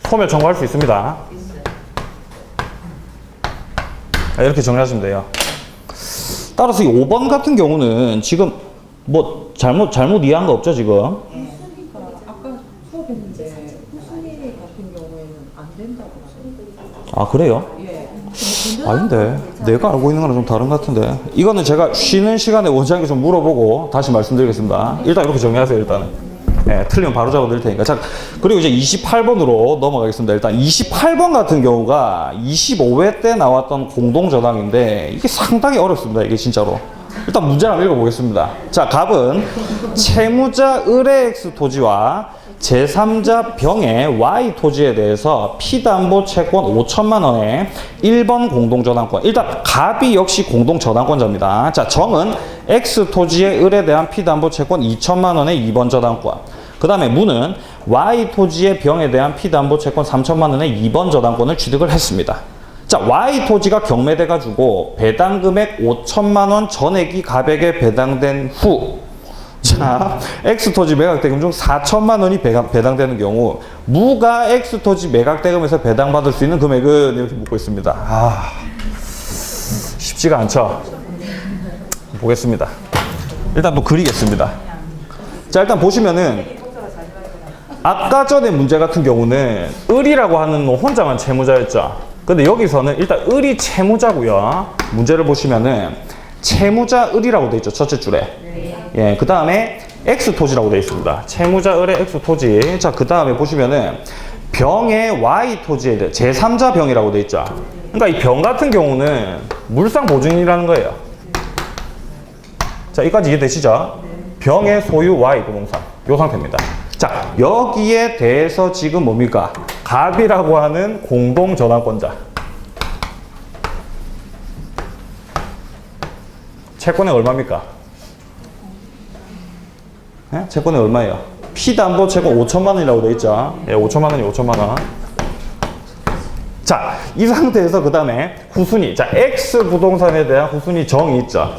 소멸 청구할 수 있습니다. 이렇게 정리하시면 돼요. 따라서 이 5번 같은 경우는 지금 뭐 잘못 이해한 거 없죠 지금? 아까 수업했는데 후순위 같은 경우에는 안 된다고 하셨어요. 아, 그래요? 예. 아닌데 내가 알고 있는 거랑 좀 다른 것 같은데 이거는 제가 쉬는 시간에 원장님께 좀 물어보고 다시 말씀드리겠습니다. 일단 이렇게 정리하세요. 일단은 예, 틀리면 바로 잡아 드릴 테니까. 자, 그리고 이제 28번으로 넘어가겠습니다. 일단 28번 같은 경우가 25회 때 나왔던 공동저당인데 이게 상당히 어렵습니다. 이게 진짜로 일단 문제를 한번 읽어보겠습니다. 자, 갑은 채무자 을의 X 토지와 제3자 병의 Y 토지에 대해서 피담보 채권 5천만 원의 1번 공동저당권. 일단 갑이 역시 공동저당권자입니다. 자, 정은 X 토지의 을에 대한 피담보 채권 2천만 원의 2번 저당권. 그 다음에 무는 Y 토지의 병에 대한 피담보 채권 3천만 원의 2번 저당권을 취득을 했습니다. 자, Y 토지가 경매돼가지고 배당 금액 5천만 원 전액이 갑에게 배당된 후, 자, X 토지 매각대금 중 4천만 원이 배당되는 경우 무가 X 토지 매각대금에서 배당받을 수 있는 금액은 이렇게 묻고 있습니다. 아, 쉽지가 않죠. 보겠습니다. 일단 또 그리겠습니다. 자, 일단 보시면은 아까 전에 문제 같은 경우는 을이라고 하는 놈 혼자만 채무자였죠. 근데 여기서는 일단 을이 채무자고요. 문제를 보시면은 채무자 을이라고 돼 있죠. 첫째 줄에. 예, 그 다음에 X 토지라고 돼 있습니다. 채무자 을의 X 토지. 자, 그 다음에 보시면은 병의 Y 토지에 대해 제3자 병이라고 돼 있죠. 그러니까 이 병 같은 경우는 물상 보증이라는 거예요. 자, 여기까지 이해되시죠? 병의 소유 Y 부동산. 요 상태입니다. 자, 여기에 대해서 지금 뭡니까? 갑이라고 하는 공동저당권자. 채권액 얼마입니까? 네? 채권액 얼마예요? 피담보 채권 5천만 원이라고 되어 있죠. 예, 5천만 원이 5천만 원. 자, 이 상태에서 그 다음에 후순위. 자, X 부동산에 대한 후순위 정이 있죠.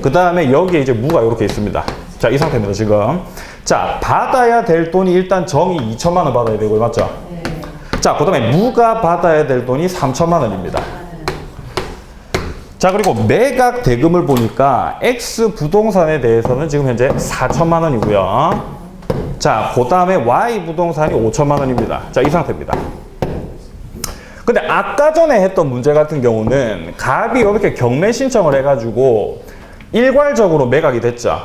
그 다음에 여기에 이제 무가 이렇게 있습니다. 자, 이 상태입니다, 지금. 자, 받아야 될 돈이 일단 정이 2천만 원 받아야 되고요, 맞죠? 자, 그 다음에 무가 받아야 될 돈이 3천만 원입니다. 자, 그리고 매각 대금을 보니까 X 부동산에 대해서는 지금 현재 4천만 원이고요. 자, 그 다음에 Y 부동산이 5천만 원입니다. 자, 이 상태입니다. 근데 아까 전에 했던 문제 같은 경우는 갑이 이렇게 경매 신청을 해가지고 일괄적으로 매각이 됐죠.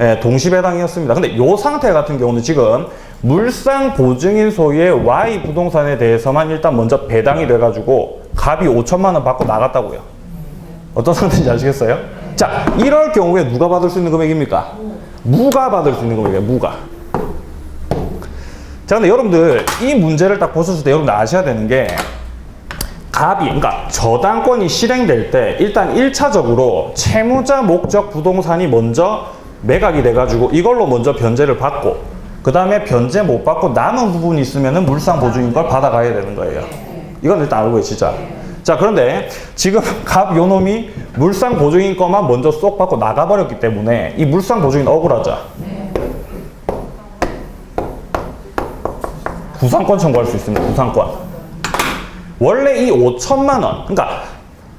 예, 동시배당이었습니다. 근데 이 상태 같은 경우는 지금 물상 보증인 소유의 Y 부동산에 대해서만 일단 먼저 배당이 돼가지고 갑이 5천만 원 받고 나갔다고요. 어떤 상태인지 아시겠어요? 자, 이럴 경우에 누가 받을 수 있는 금액입니까? 무가 받을 수 있는 금액이에요, 무가. 자, 근데 여러분들 이 문제를 딱 보셨을 때 여러분들 아셔야 되는 게 갑이, 그러니까 저당권이 실행될 때 일단 1차적으로 채무자 목적 부동산이 먼저 매각이 돼가지고 이걸로 먼저 변제를 받고 그 다음에 변제 못 받고 남은 부분이 있으면은 물상 보증인 걸 받아가야 되는 거예요. 이건 일단 알고 계시죠? 자, 그런데 지금 갑 요놈이 물상 보증인 것만 먼저 쏙 받고 나가버렸기 때문에 이 물상 보증인 억울하죠? 구상권 청구할 수 있습니다. 구상권. 원래 이 5천만 원, 그러니까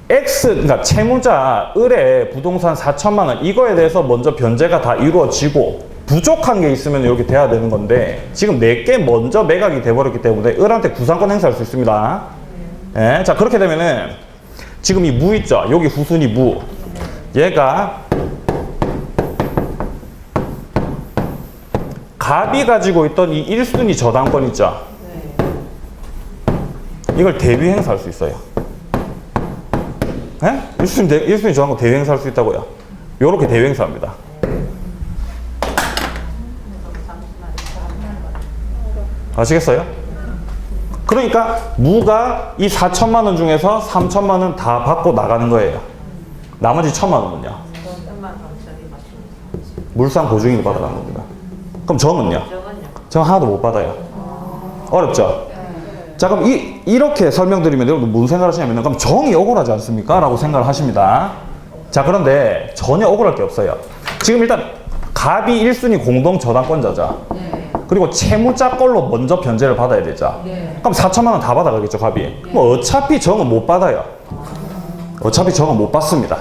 그러니까 채무자 을의 부동산 4천만 원 이거에 대해서 먼저 변제가 다 이루어지고 부족한 게 있으면 이렇게 돼야 되는 건데 지금 4개 먼저 매각이 돼버렸기 때문에 을한테 구상권 행사할 수 있습니다. 예, 자, 그렇게 되면은 지금 이 무 있죠? 여기 후순위 무. 얘가 갑이 가지고 있던 이 1순위 저당권 있죠? 이걸 대위 행사할 수 있어요. 예? 1순위 저당권 대위 행사할 수 있다고요. 요렇게 대위 행사합니다. 아시겠어요? 그러니까 무가 이 4천만 원 중에서 3천만 원 다 받고 나가는 거예요. 나머지 1천만 원은요? 물상 보증인이 받아가는 겁니다. 그럼 정은요? 정 하나도 못 받아요. 어렵죠? 자, 그럼 이렇게 설명드리면 여러분 무슨 생각을 하시냐면 그럼 정이 억울하지 않습니까? 라고 생각을 하십니다. 자, 그런데 전혀 억울할 게 없어요. 지금 일단 갑이 1순위 공동 저당권자죠. 그리고 채무자 걸로 먼저 변제를 받아야 되죠. 그럼 4천만 원 다 받아가겠죠, 갑이. 뭐 어차피 정은 못 받아요. 어차피 정은 못 받습니다.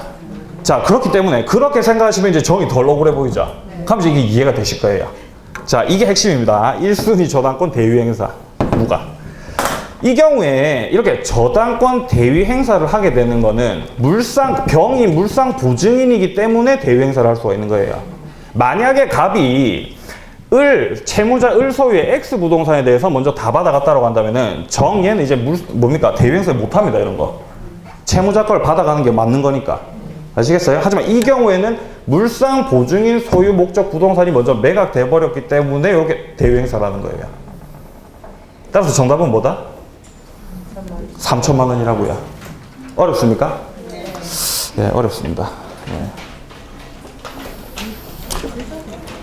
자, 그렇기 때문에 그렇게 생각하시면 이제 정이 덜 억울해 보이죠. 그럼 이제 이게 이해가 되실 거예요. 자, 이게 핵심입니다. 1순위 저당권 대위 행사. 무가. 이 경우에 이렇게 저당권 대위 행사를 하게 되는 거는 병이 물상 보증인이기 때문에 대위 행사를 할 수가 있는 거예요. 만약에 갑이 채무자 을 소유의 X 부동산에 대해서 먼저 다 받아갔다고 한다면은 얘는 이제 뭡니까? 대위 행사 못 합니다, 이런 거. 채무자 걸 받아가는 게 맞는 거니까. 아시겠어요? 하지만 이 경우에는 물상 보증인 소유 목적 부동산이 먼저 매각돼 버렸기 때문에 이게 대유행사라는 거예요. 따라서 정답은 뭐다? 3천만 원이라고요. 어렵습니까? 네, 어렵습니다. 네.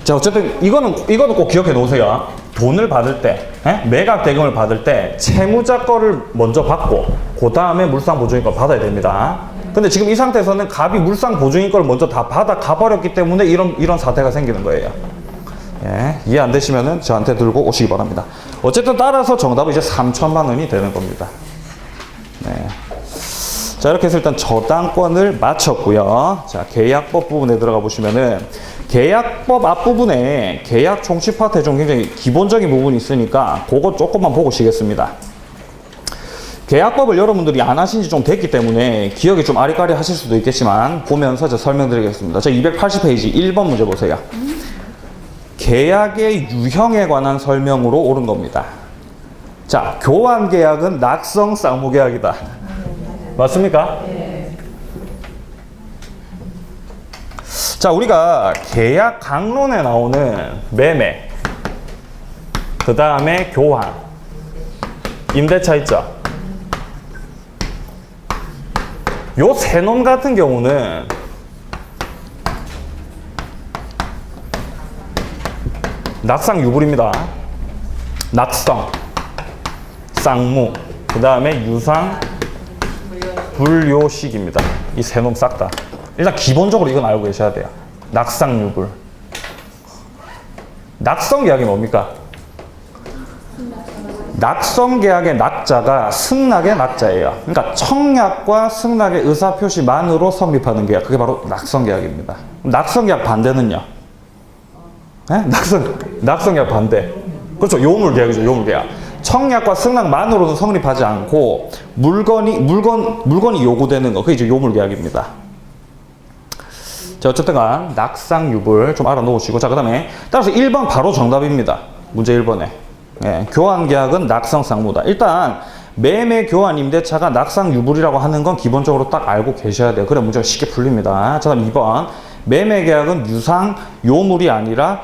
자, 어쨌든 이거는 꼭 기억해 놓으세요. 돈을 받을 때, 매각 대금을 받을 때 채무자 거를 먼저 받고 그 다음에 물상 보증인 걸 받아야 됩니다. 근데 지금 이 상태에서는 갑이 물상 보증인 걸 먼저 다 받아 가버렸기 때문에 이런 사태가 생기는 거예요. 예, 이해 안 되시면은 저한테 들고 오시기 바랍니다. 어쨌든 따라서 정답은 이제 3천만 원이 되는 겁니다. 네. 자, 이렇게 해서 일단 저당권을 마쳤고요. 자, 계약법 부분에 들어가 보시면은 계약법 앞부분에 계약 총칙 파트에 좀 굉장히 기본적인 부분이 있으니까 그거 조금만 보고 쉬겠습니다. 계약법을 여러분들이 안 하신 지 좀 됐기 때문에 기억이 좀 아리까리 하실 수도 있겠지만 보면서 제가 설명드리겠습니다. 자, 280페이지 1번 문제 보세요. 계약의 유형에 관한 설명으로 옳은 겁니다. 자, 교환 계약은 낙성 쌍무 계약이다. 맞습니까? 자, 우리가 계약 강론에 나오는 매매, 그 다음에 교환, 임대차 있죠? 요 세 놈 같은 경우는 낙상 유불입니다. 낙성, 쌍무, 그 다음에 유상, 불요식입니다. 이 세 놈 싹 다. 일단 기본적으로 이건 알고 계셔야 돼요. 낙상 유불. 낙성 계약이 뭡니까? 낙성 계약의 낙자가 승낙의 낙자예요. 그러니까 청약과 승낙의 의사표시만으로 성립하는 계약. 그게 바로 낙성 계약입니다. 낙성 계약 반대는요? 네? 낙성 계약 반대. 그렇죠. 요물 계약이죠. 요물 계약. 청약과 승낙만으로는 성립하지 않고 물건이 요구되는 거. 그게 이제 요물 계약입니다. 자, 어쨌든 간 낙상 유불 좀 알아놓으시고, 자, 그 다음에 따라서 1번 바로 정답입니다. 문제 1번에. 예, 교환 계약은 낙성 쌍무다. 일단 매매 교환 임대차가 낙상 유불이라고 하는 건 기본적으로 딱 알고 계셔야 돼요. 그래 문제가 쉽게 풀립니다. 자, 그다음 2번 매매 계약은 유상 요물이 아니라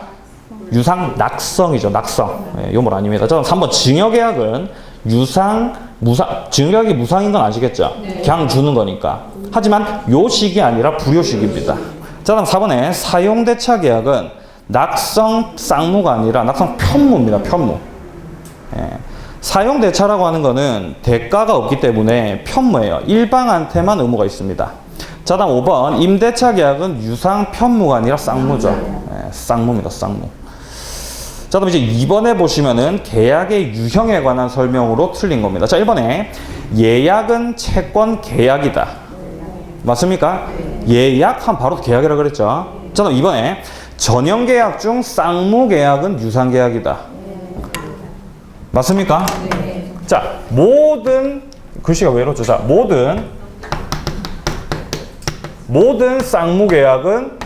유상 낙성이죠. 낙성. 예, 요물 아닙니다. 자, 3번 증여 계약은 유상 무상, 증여계약이 무상인 건 아시겠죠? 네. 그냥 주는 거니까. 하지만 요식이 아니라 불요식입니다. 자, 다음 4번에 사용대차 계약은 낙성 쌍무가 아니라 낙성 편무입니다. 편무. 예. 사용대차라고 하는 거는 대가가 없기 때문에 편무예요. 일방한테만 의무가 있습니다. 자, 다음 5번 임대차 계약은 유상 편무가 아니라 쌍무죠. 예, 쌍무입니다. 쌍무. 자, 그럼 이제 2번에 보시면은 계약의 유형에 관한 설명으로 틀린 겁니다. 자, 1번에 예약은 채권 계약이다. 맞습니까? 예약하면 바로 계약이라고 그랬죠. 자, 그럼 2번에 전형 계약 중 쌍무 계약은 유상 계약이다. 맞습니까? 네. 자, 모든 글씨가 왜 이렇죠? 자, 모든 쌍무 계약은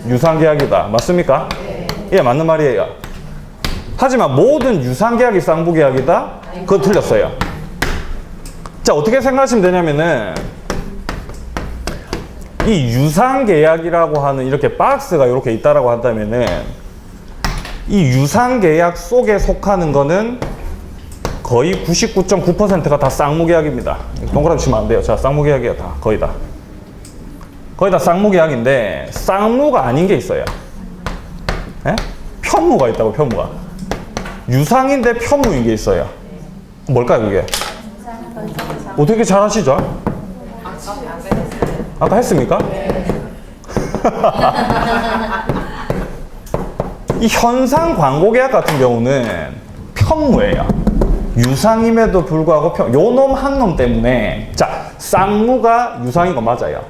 유상 계약이다. 맞습니까? 네. 예, 맞는 말이에요. 하지만 모든 유상 계약이 쌍무 계약이다? 그건 틀렸어요. 자, 어떻게 생각하시면 되냐면은 이 유상 계약이라고 하는 이렇게 박스가 이렇게 있다라고 한다면은 이 유상 계약 속에 속하는 거는 거의 99.9%가 다 쌍무 계약입니다. 동그라미 치면 안 돼요. 자, 쌍무 계약이에요. 다 거의 다 쌍무 계약인데 쌍무가 아닌 게 있어요. 예? 편무가 있다고. 편무가 유상인데 편무인 게 있어요. 뭘까요 그게? 어떻게 잘 아시죠? 아까 했습니까? 이 현상 광고 계약 같은 경우는 편무예요. 유상임에도 불구하고 요 놈 한 놈 때문에, 자, 쌍무가 유상인 거 맞아요.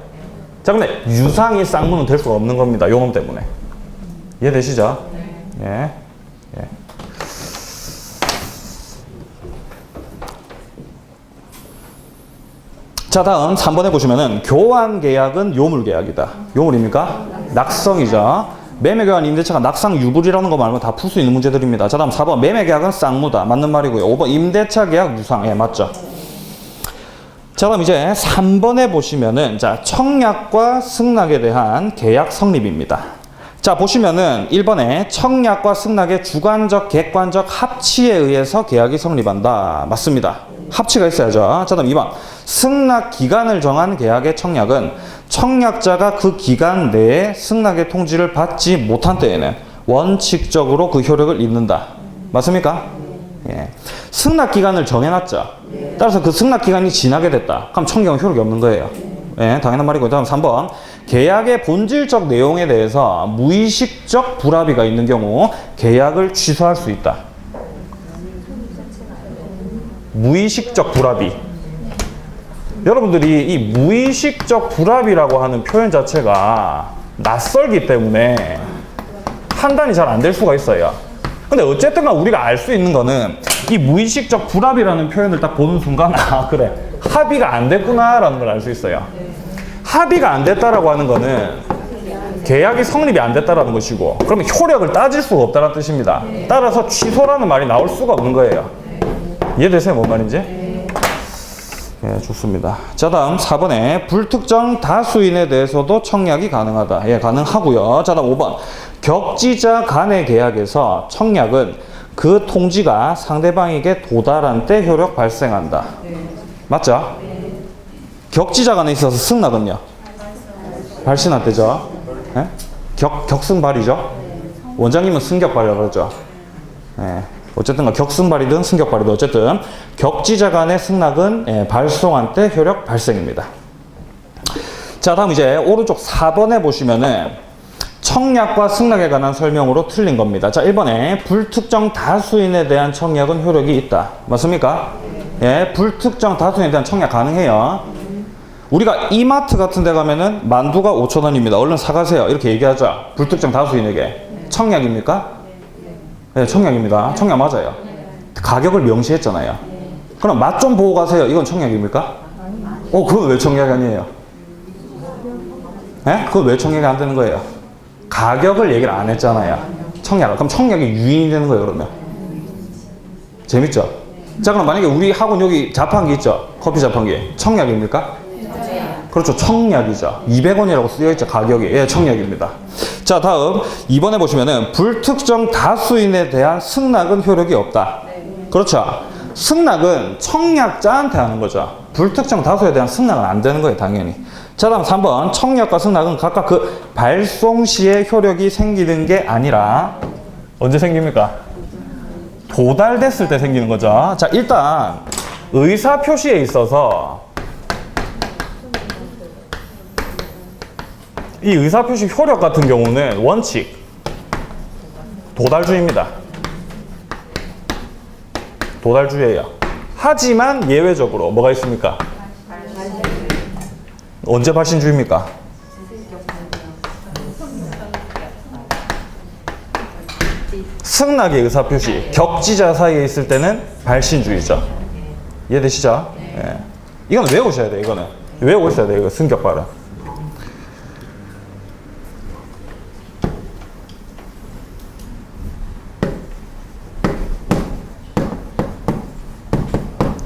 자, 근데 유상이 쌍무는 될 수가 없는 겁니다. 요 놈 때문에. 이해되시죠? 예. 예. 자, 다음 3번에 보시면은 교환 계약은 요물 계약이다. 요물입니까? 낙성이죠. 매매 교환 임대차가 낙상 유불이라는 거 말고 다 풀 수 있는 문제들입니다. 자, 다음 4번 매매 계약은 쌍무다. 맞는 말이고요. 5번 임대차 계약 유상. 예, 맞죠. 자, 그럼 이제 3번에 보시면은, 자, 청약과 승낙에 대한 계약 성립입니다. 자, 보시면은 1번에 청약과 승낙의 주관적, 객관적 합치에 의해서 계약이 성립한다. 맞습니다. 합치가 있어야죠. 자, 그럼 2번. 승낙 기간을 정한 계약의 청약은 청약자가 그 기간 내에 승낙의 통지를 받지 못한 때에는 원칙적으로 그 효력을 잇는다. 맞습니까? 예. 승낙 기간을 정해놨죠. 따라서 그 승낙 기간이 지나게 됐다. 그럼 청약은 효력이 없는 거예요. 예, 당연한 말이고. 다음 3번. 계약의 본질적 내용에 대해서 무의식적 불합의가 있는 경우 계약을 취소할 수 있다. 무의식적 불합의. 여러분들이 이 무의식적 불합의라고 하는 표현 자체가 낯설기 때문에 판단이 잘 안 될 수가 있어요. 근데 어쨌든 우리가 알 수 있는 거는 이 무의식적 불합의라는 표현을 딱 보는 순간, 아, 그래, 합의가 안 됐구나라는 걸 알 수 있어요. 합의가 안 됐다라고 하는 거는 계약이 성립이 안 됐다라는 것이고, 그러면 효력을 따질 수가 없다는 뜻입니다. 따라서 취소라는 말이 나올 수가 없는 거예요. 이해되세요? 뭔 말인지? 예, 좋습니다. 자, 다음 4번에 불특정 다수인에 대해서도 청약이 가능하다. 예, 가능하고요. 자, 다음 5번. 격지자 간의 계약에서 청약은 그 통지가 상대방에게 도달한 때 효력 발생한다. 맞죠? 격지자 간에 있어서 승낙은요? 발신한 때죠. 예? 격승발이죠. 원장님은 승격발이라고 그러죠. 예. 어쨌든 격승발이든 승격발이든 어쨌든 격지자 간의 승낙은, 예, 발송한 때 효력 발생입니다. 자, 다음 이제 오른쪽 4번에 보시면은 청약과 승낙에 관한 설명으로 틀린 겁니다. 자, 1번에 불특정 다수인에 대한 청약은 효력이 있다. 맞습니까? 예, 불특정 다수인에 대한 청약 가능해요. 우리가 이마트 같은 데 가면은 만두가 5,000원입니다. 얼른 사가세요. 이렇게 얘기하죠. 불특정 다수인에게. 청약입니까? 네, 청약입니다. 청약 맞아요. 가격을 명시했잖아요. 그럼 맛 좀 보고 가세요. 이건 청약입니까? 그건 왜 청약이 아니에요? 네? 그건 왜 청약이 안 되는 거예요? 가격을 얘기를 안 했잖아요. 청약. 그럼 청약이 유인이 되는 거예요, 그러면. 재밌죠? 자, 그럼 만약에 우리 학원 여기 자판기 있죠? 커피 자판기. 청약입니까? 그렇죠. 청약이죠. 200원이라고 쓰여있죠. 가격이. 예, 청약입니다. 자, 다음 2번에 보시면은 불특정 다수인에 대한 승낙은 효력이 없다. 그렇죠. 승낙은 청약자한테 하는 거죠. 불특정 다수에 대한 승낙은 안 되는 거예요, 당연히. 자, 다음 3번. 청약과 승낙은 각각 그 발송 시에 효력이 생기는 게 아니라 언제 생깁니까? 도달됐을 때 생기는 거죠. 자, 일단 의사표시에 있어서 이 의사표시 효력 같은 경우는 원칙 도달주의입니다. 도달주의예요. 하지만 예외적으로 뭐가 있습니까? 언제 발신주의입니까? 승낙의 의사표시 격지자 사이에 있을 때는 발신주의죠. 이해되시죠? 예. 이건 외우셔야 돼요. 이거는 외우고 있어야 돼요. 이거 승격발은.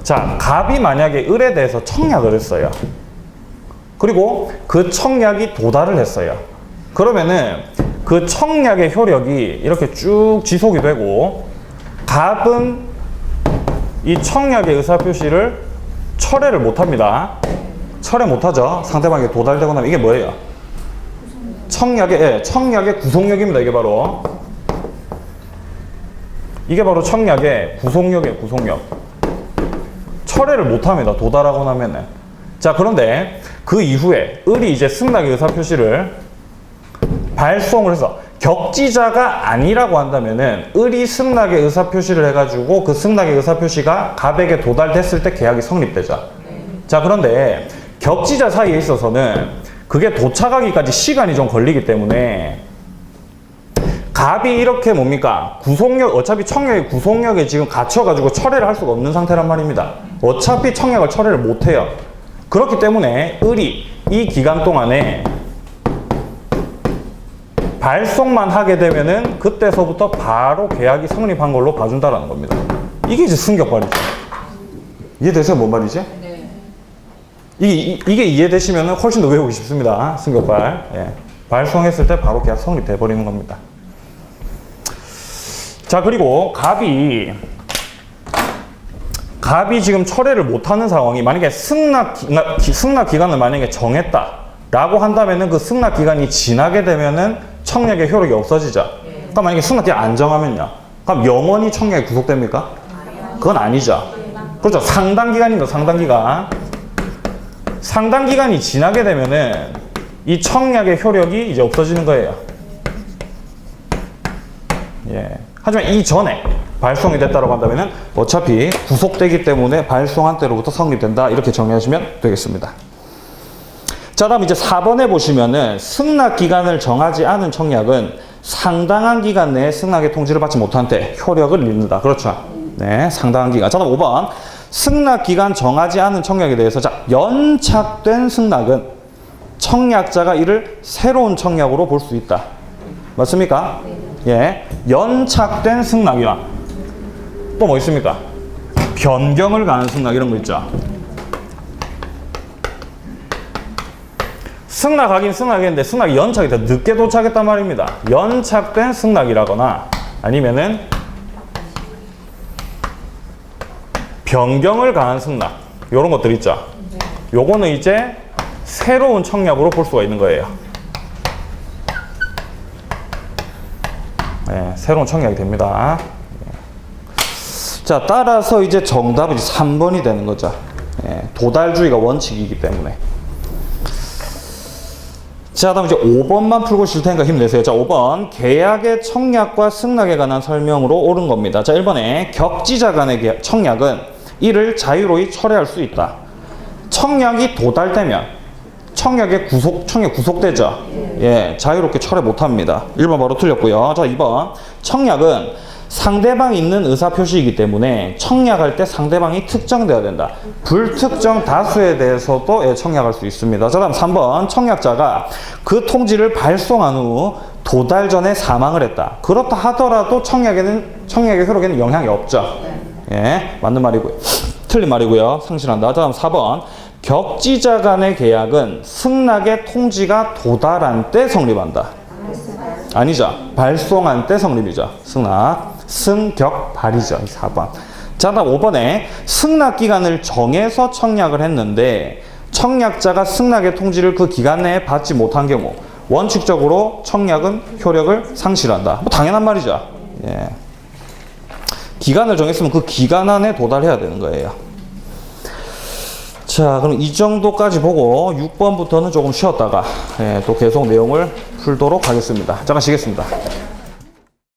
자, 갑이 만약에 을에 대해서 청약을 했어요. 그리고 그 청약이 도달을 했어요. 그러면은 그 청약의 효력이 이렇게 쭉 지속이 되고, 갑은 이 청약의 의사표시를 철회를 못합니다. 철회 못하죠. 상대방에게 도달되고 나면. 이게 뭐예요? 청약의 구속력입니다. 이게 바로 청약의 구속력이에요. 구속력. 철회를 못합니다. 도달하고 나면은. 자, 그런데 그 이후에 을이 이제 승낙의 의사표시를 발송을 해서 격지자가 아니라고 한다면은 을이 승낙의 의사표시를 해가지고 그 승낙의 의사표시가 갑에게 도달됐을 때 계약이 성립되죠. 자, 그런데 격지자 사이에 있어서는 그게 도착하기까지 시간이 좀 걸리기 때문에 갑이 이렇게 뭡니까? 구속력, 어차피 청약의 구속력에 지금 갇혀가지고 철회를 할 수가 없는 상태란 말입니다. 어차피 청약을 철회를 못해요. 그렇기 때문에 을이 이 기간 동안에 발송만 하게 되면은 그때서부터 바로 계약이 성립한 걸로 봐준다라는 겁니다. 이게 이제 승격발이죠. 이해되세요? 뭔 말이지? 네. 이게 이해되시면 훨씬 더 외우기 쉽습니다. 승격발. 예. 발송했을 때 바로 계약 성립돼 버리는 겁니다. 자, 그리고 갑이 지금 철회를 못하는 상황이 만약에 승낙 기간을 만약에 정했다라고 한다면은 그 승낙 기간이 지나게 되면은 청약의 효력이 없어지죠. 그럼 만약에 승낙 기간 안 정하면요. 그럼 영원히 청약이 구속됩니까? 그건 아니죠. 그렇죠. 상당 기간입니다. 상당 기간. 상당 기간이 지나게 되면은 이 청약의 효력이 이제 없어지는 거예요. 예. 하지만 이전에 발송이 됐다고 한다면은 어차피 구속되기 때문에 발송한 때로부터 성립된다. 이렇게 정리하시면 되겠습니다. 자, 다음 이제 4번에 보시면은 승낙 기간을 정하지 않은 청약은 상당한 기간 내에 승낙의 통지를 받지 못한 때 효력을 잃는다. 그렇죠. 네, 상당한 기간. 자, 다음 5번. 승낙 기간 정하지 않은 청약에 대해서 자, 연착된 승낙은 청약자가 이를 새로운 청약으로 볼 수 있다. 맞습니까? 예. 연착된 승낙이와 또 뭐 있습니까? 변경을 가는 승낙 이런 거 있죠. 승낙하긴 승낙했는데 승낙이 연착이 더 늦게 도착했단 말입니다. 연착된 승낙이라거나 아니면은 변경을 가한 승낙 이런 것들 있죠. 요거는 이제 새로운 청약으로 볼 수가 있는 거예요. 네, 새로운 청약이 됩니다. 자, 따라서 이제 정답은 3번이 되는 거죠. 예, 도달주의가 원칙이기 때문에. 자, 다음 이제 5번만 풀고 쉴 테니까 힘내세요. 자, 5번. 계약의 청약과 승낙에 관한 설명으로 옳은 겁니다. 자, 1번에 격지자 간의 청약은 이를 자유로이 철회할 수 있다. 청약이 도달되면 청약 구속되죠. 예, 자유롭게 철회 못 합니다. 1번 바로 틀렸고요. 자, 2번. 청약은 상대방이 있는 의사표시이기 때문에 청약할 때 상대방이 특정되어야 된다. 불특정 다수에 대해서도 예, 청약할 수 있습니다. 자, 다음 3번. 청약자가 그 통지를 발송한 후 도달 전에 사망을 했다. 그렇다 하더라도 청약의 효력에는 영향이 없죠. 예, 맞는 말이고요. 틀린 말이고요. 상실한다. 다음 4번. 격지자 간의 계약은 승낙의 통지가 도달한 때 성립한다. 아니죠. 발송한 때 성립이죠. 승격발이죠. 4번. 자, 다음 5번에 승낙 기간을 정해서 청약을 했는데 청약자가 승낙의 통지를 그 기간 내에 받지 못한 경우 원칙적으로 청약은 효력을 상실한다. 뭐 당연한 말이죠. 예. 기간을 정했으면 그 기간 안에 도달해야 되는 거예요. 자, 그럼 이 정도까지 보고 6번부터는 조금 쉬었다가 예, 또 계속 내용을 풀도록 하겠습니다. 잠깐 쉬겠습니다.